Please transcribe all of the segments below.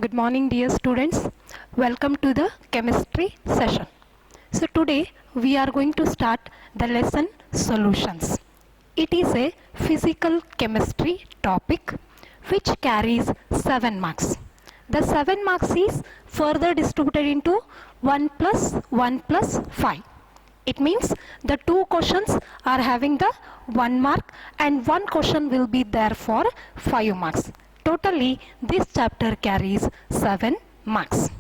Good morning, dear students. Welcome to the chemistry session. So today we are going to start the lesson solutions. It is a physical chemistry topic which carries 7 marks. The 7 marks is further distributed into 1 plus 1 plus 5. It means the 2 questions are having the 1 mark and 1 question will be there for 5 marks. Totally, this chapter carries 7 marks.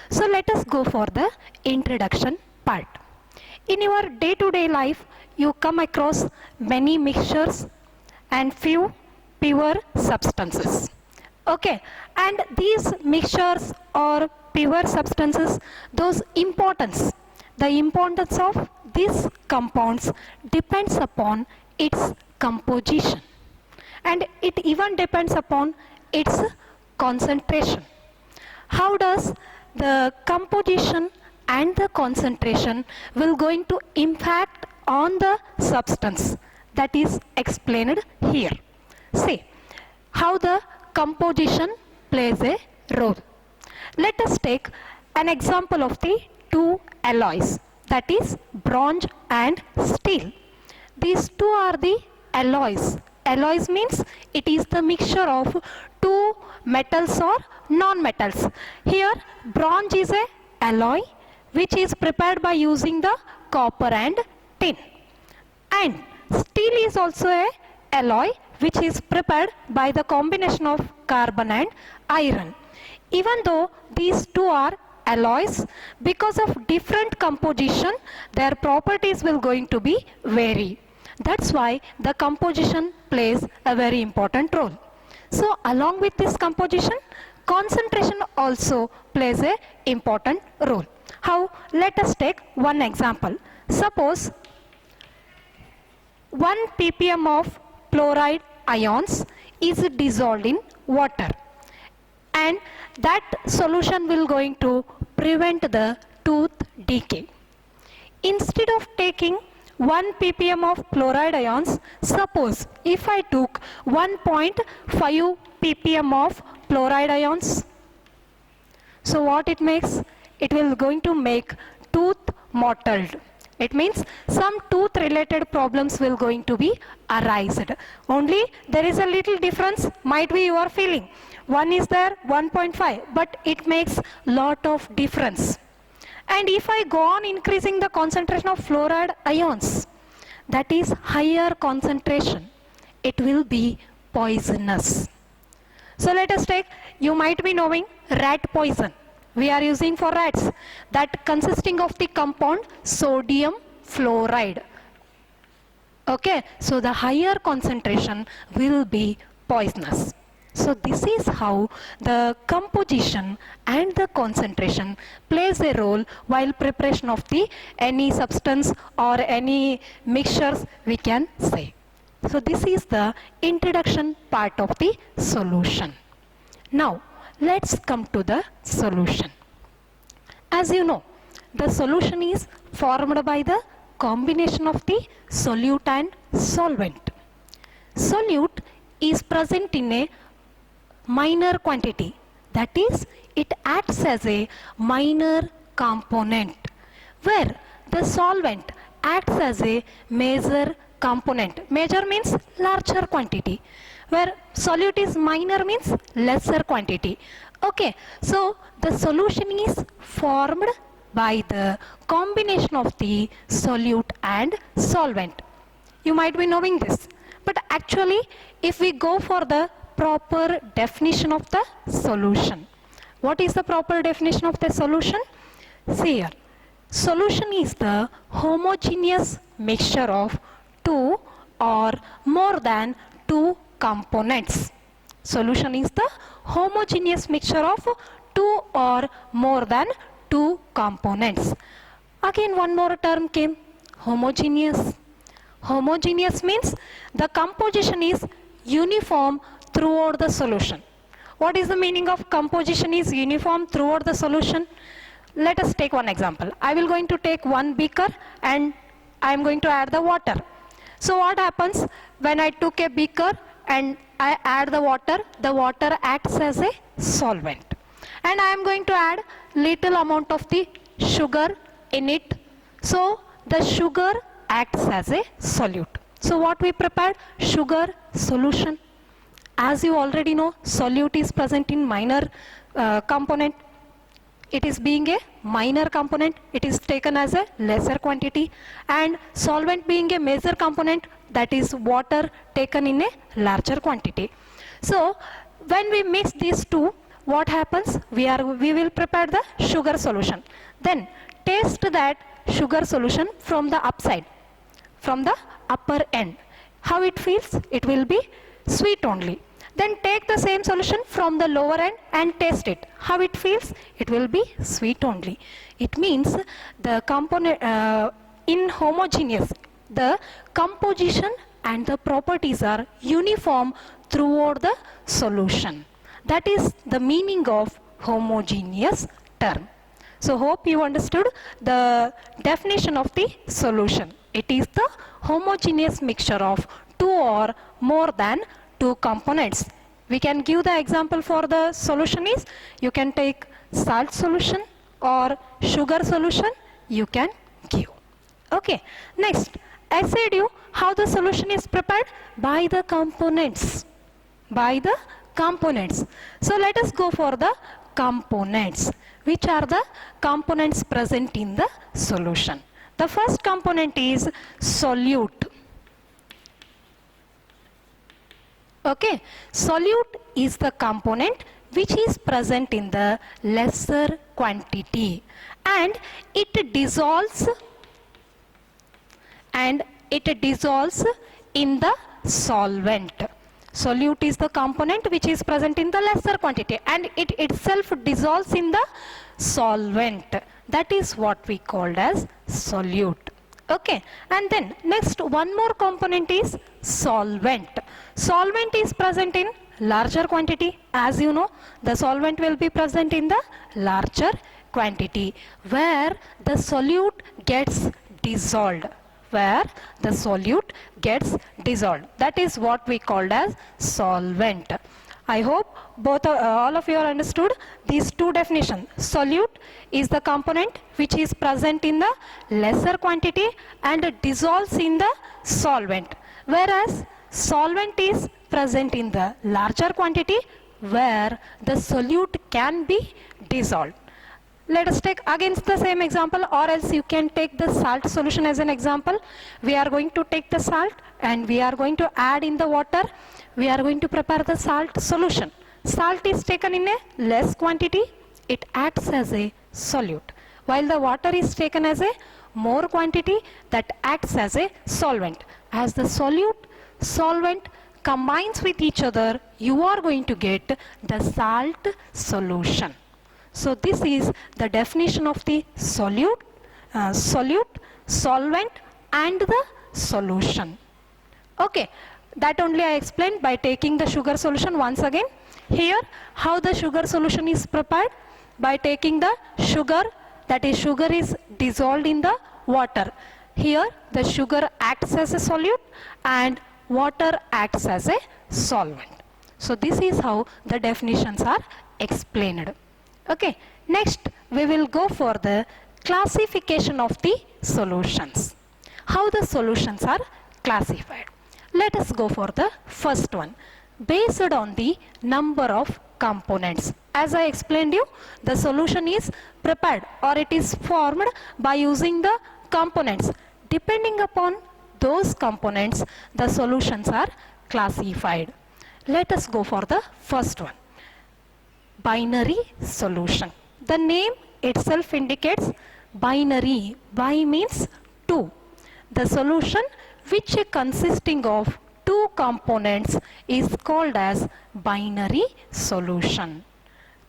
So let us go for the introduction part. In your day-to-day life, you come across many mixtures and few pure substances. Okay, and these mixtures or pure substances, the importance of these compounds depends upon its composition, and it even depends upon its concentration. How does the composition and the concentration will going to impact on the substance? That is explained here. See how the composition plays a role. Let us take an example of the 2 alloys, that is bronze and steel. These 2 are the alloys. Alloys means it is the mixture of 2 metals or non-metals. Here bronze is a alloy which is prepared by using the copper and tin. And steel is also a alloy which is prepared by the combination of carbon and iron. Even though these 2 are alloys, because of different composition, their properties will going to be vary. That's why the composition plays a very important role. So along with this composition, concentration also plays a important role. How? Let us take one example. Suppose 1 ppm of chloride ions is dissolved in water, and that solution will going to prevent the tooth decay. Instead of taking 1 ppm of chloride ions, suppose if I took 1.5 ppm of chloride ions, so what it makes? It will going to make tooth mottled. It means some tooth related problems will going to be arised. Only there is a little difference, might be you are feeling. One is there, 1.5, but it makes lot of difference. And if I go on increasing the concentration of fluoride ions, that is higher concentration, it will be poisonous. So let us take, you might be knowing rat poison. We are using for rats, that consisting of the compound sodium fluoride. Okay, so the higher concentration will be poisonous. So this is how the composition and the concentration plays a role while preparation of the any substance or any mixtures we can say. So this is the introduction part of the solution. Now let's come to the solution. As you know, the solution is formed by the combination of the solute and solvent. Solute is present in a minor quantity, that is it acts as a minor component, where the solvent acts as a major component. Major means larger quantity, where solute is minor means lesser quantity. Okay, so the solution is formed by the combination of the solute and solvent. You might be knowing this, but actually if we go for the proper definition of the solution. What is the proper definition of the solution? See here. Solution is the homogeneous mixture of 2 or more than 2 components. Solution is the homogeneous mixture of 2 or more than 2 components. Again one more term came, homogeneous. Homogeneous means the composition is uniform throughout the solution. What is the meaning of composition is uniform throughout the solution? Let us take one example. I will going to take one beaker and I am going to add the water. So what happens when I took a beaker and I add the water acts as a solvent. and I am going to add little amount of the sugar in it. So the sugar acts as a solute. So what we prepared? Sugar solution. As you already know, solute is present in minor component. It is being a minor component, it is taken as a lesser quantity, and solvent being a major component, that is water taken in a larger quantity. So when we mix these two, what happens? We will prepare the sugar solution. Then taste that sugar solution from the upside, from the upper end. How it feels? It will be sweet only. Then take the same solution from the lower end and taste it. How it feels? It will be sweet only. It means the component inhomogeneous. The composition and the properties are uniform throughout the solution. That is the meaning of homogeneous term. So hope you understood the definition of the solution. It is the homogeneous mixture of two or more than two components. We can give the example for the solution is, you can take salt solution or sugar solution, you can give. Okay, next, I said you how the solution is prepared by the components. By the components. So let us go for the components. Which are the components present in the solution? The first component is solute. Okay, solute is the component which is present in the lesser quantity, and it dissolves in the solvent. Solute is the component which is present in the lesser quantity and it itself dissolves in the solvent. That is what we called as solute. Okay, and then next one more component is solvent. Solvent is present in larger quantity. As you know, the solvent will be present in the larger quantity where the solute gets dissolved. Where the solute gets dissolved. That is what we called as solvent. I hope all of you are understood these two definitions. Solute is the component which is present in the lesser quantity and dissolves in the solvent, whereas solvent is present in the larger quantity where the solute can be dissolved. Let us take again the same example, or else you can take the salt solution as an example. We are going to take the salt and we are going to add in the water. We are going to prepare the salt solution. Salt is taken in a less quantity. It acts as a solute. While the water is taken as a more quantity, that acts as a solvent. As the solvent combines with each other, you are going to get the salt solution. So this is the definition of the solute, solvent and the solution. Okay, that only I explained by taking the sugar solution once again. Here, how the sugar solution is prepared? By taking the sugar, that is sugar is dissolved in the water. Here, the sugar acts as a solute and water acts as a solvent. So this is how the definitions are explained. Okay, next we will go for the classification of the solutions. How the solutions are classified. Let us go for the first one. Based on the number of components. As I explained you, the solution is prepared or it is formed by using the components. Depending upon those components, the solutions are classified. Let us go for the first one. Binary solution. The name itself indicates binary. Bi means two. The solution which consisting of two components is called as binary solution.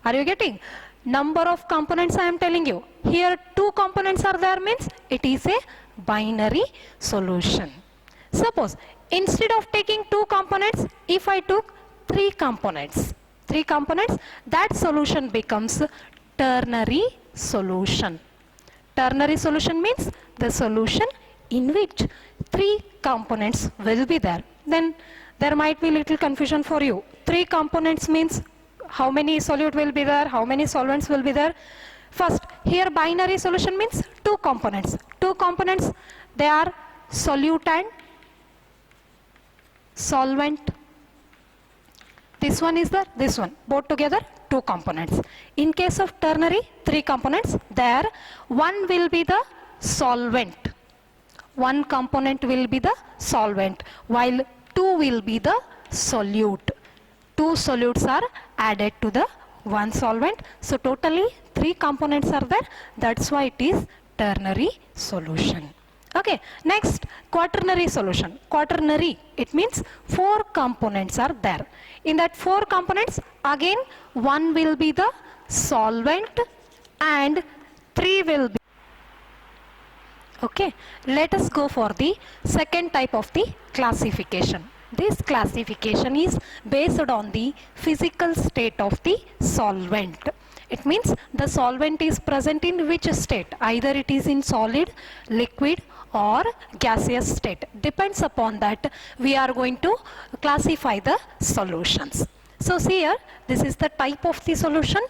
Are you getting? Number of components I am telling you. Here two components are there means it is a binary solution. Suppose instead of taking two components, if I took three components, that solution becomes ternary solution. Ternary solution means the solution in which three components will be there. Then there might be little confusion for you. Three components means how many solute will be there, how many solvents will be there. First, here binary solution means two components. Two components, they are solute and solvent. This one is this one, both together two components. In case of ternary, three components. There, one will be the solvent. One component will be the solvent, while two will be the solute. Two solutes are added to the one solvent. So totally three components are there. That's why it is ternary solution. Okay, next quaternary solution. Quaternary, it means four components are there. In that four components, again one will be the solvent and three will be. Okay, let us go for the second type of the classification. This classification is based on the physical state of the solvent. It means the solvent is present in which state? Either it is in solid, liquid or gaseous state. Depends upon that we are going to classify the solutions. So see here, this is the type of the solution.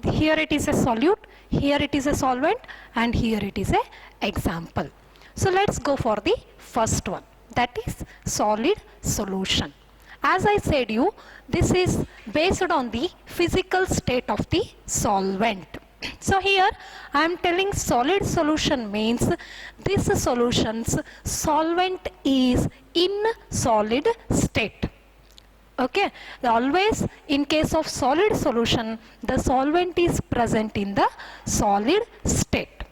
Here it is a solute, here it is a solvent, and here it is a example. So let's go for the first one, that is solid solution. As I said you, this is based on the physical state of the solvent. So here I am telling solid solution means this solution's solvent is in solid state. Okay, always in case of solid solution, the solvent is present in the solid state.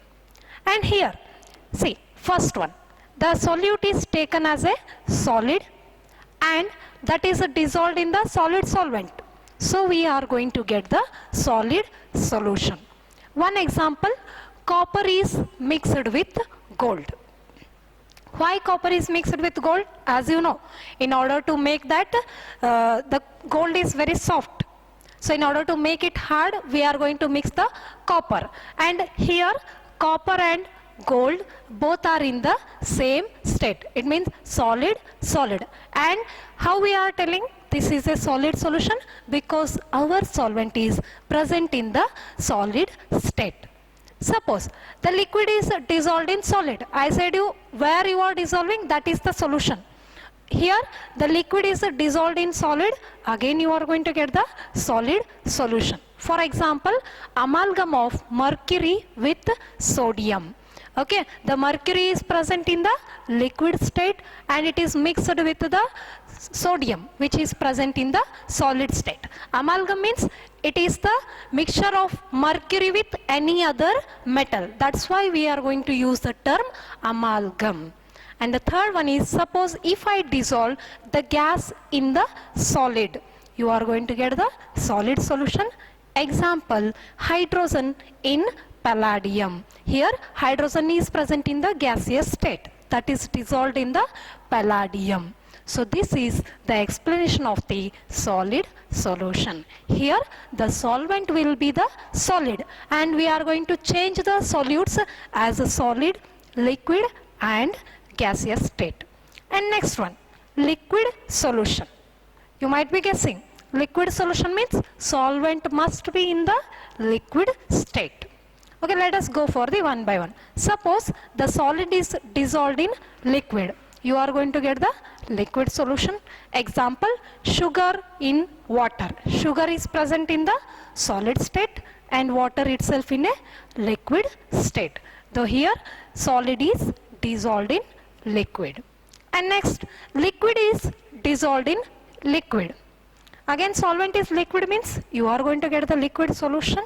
And here, see, first one, the solute is taken as a solid and that is dissolved in the solid solvent. So we are going to get the solid solution. One example, copper is mixed with gold. Why copper is mixed with gold? As you know, in order to make that, the gold is very soft. So in order to make it hard, we are going to mix the copper. And here, copper and gold both are in the same state. It means solid, solid. And how we are telling this is a solid solution? Because our solvent is present in the solid state. Suppose the liquid is dissolved in solid. I said you where you are dissolving, that is the solution. Here the liquid is dissolved in solid, again you are going to get the solid solution. For example, amalgam of mercury with sodium. Okay, the mercury is present in the liquid state and it is mixed with the sodium which is present in the solid state. Amalgam means it is the mixture of mercury with any other metal. That's why we are going to use the term amalgam. And the third one is, suppose if I dissolve the gas in the solid, you are going to get the solid solution. Example, hydrogen in palladium. Here hydrogen is present in the gaseous state, that is dissolved in the palladium. So this is the explanation of the solid solution. Here the solvent will be the solid and we are going to change the solutes as a solid, liquid and gaseous state. And next one, liquid solution. You might be guessing, liquid solution means solvent must be in the liquid state. Okay, let us go for the one by one. Suppose the solid is dissolved in liquid. You are going to get the liquid solution. Example, sugar in water. Sugar is present in the solid state and water itself in a liquid state. Though here solid is dissolved in liquid. And next, liquid is dissolved in liquid. Again solvent is liquid means you are going to get the liquid solution.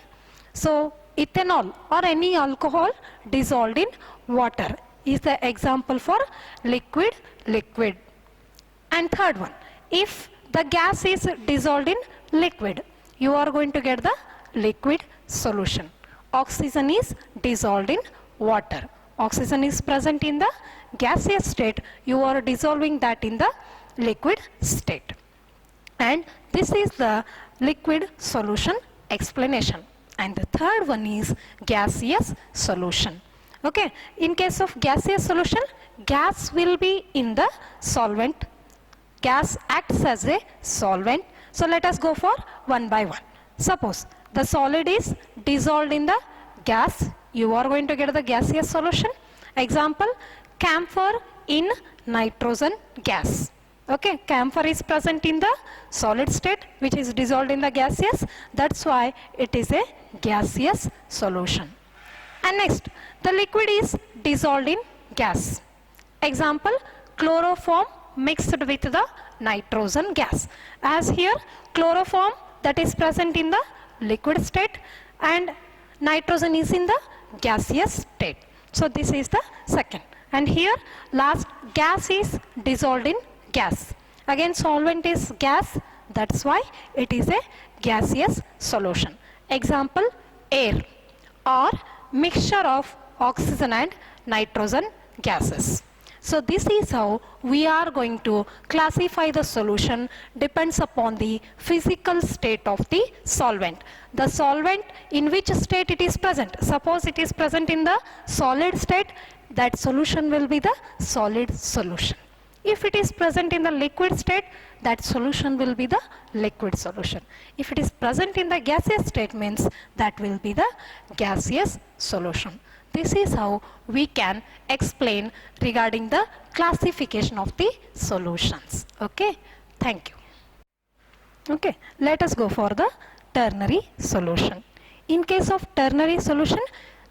So ethanol or any alcohol dissolved in water is the example for liquid. And third one, if the gas is dissolved in liquid, you are going to get the liquid solution. Oxygen is dissolved in water. Oxygen is present in the gaseous state, you are dissolving that in the liquid state. And this is the liquid solution explanation. And the third one is gaseous solution. Okay, in case of gaseous solution, gas will be in the solvent. Gas acts as a solvent. So let us go for one by one. Suppose the solid is dissolved in the gas, you are going to get the gaseous solution. Example, camphor in nitrogen gas. Okay, camphor is present in the solid state which is dissolved in the gaseous, that's why it is a gaseous solution. And next, the liquid is dissolved in gas. Example, chloroform mixed with the nitrogen gas. As here, chloroform that is present in the liquid state and nitrogen is in the gaseous state. So this is the second. And here last, gas is dissolved in gas. Again solvent is gas, that's why it is a gaseous solution. Example, air or mixture of oxygen and nitrogen gases. So this is how we are going to classify the solution, depends upon the physical state of the solvent. The solvent, in which state it is present. Suppose it is present in the solid state, that solution will be the solid solution. If it is present in the liquid state, that solution will be the liquid solution. If it is present in the gaseous state, means that will be the gaseous solution. This is how we can explain regarding the classification of the solutions. Okay, thank you. Okay, let us go for the ternary solution. In case of ternary solution,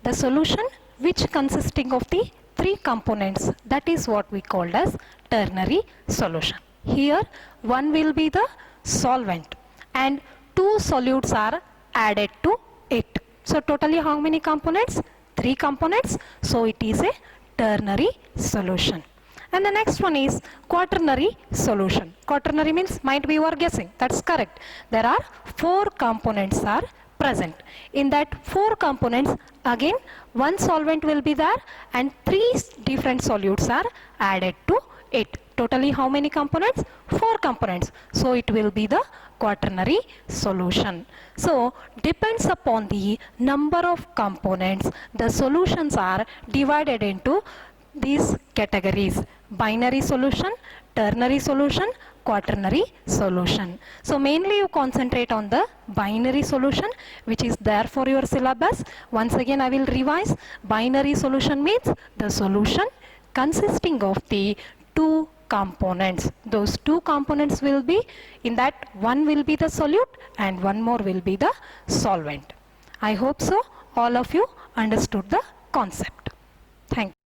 the solution which consisting of the three components, that is what we called as ternary solution. Here one will be the solvent and two solutes are added to it. So totally how many components? Three components. So it is a ternary solution. And the next one is quaternary solution. Quaternary means might be you are guessing. That's correct. There are four components are present. In that four components, again one solvent will be there and three different solutes are added to it. Totally how many components? Four components. So it will be the quaternary solution. So depends upon the number of components, the solutions are divided into these categories: binary solution, ternary solution, quaternary solution. So mainly you concentrate on the binary solution which is there for your syllabus. Once again I will revise. Binary solution means the solution consisting of the two components. Those two components will be, in that one will be the solute and one more will be the solvent. I hope so all of you understood the concept. Thank you.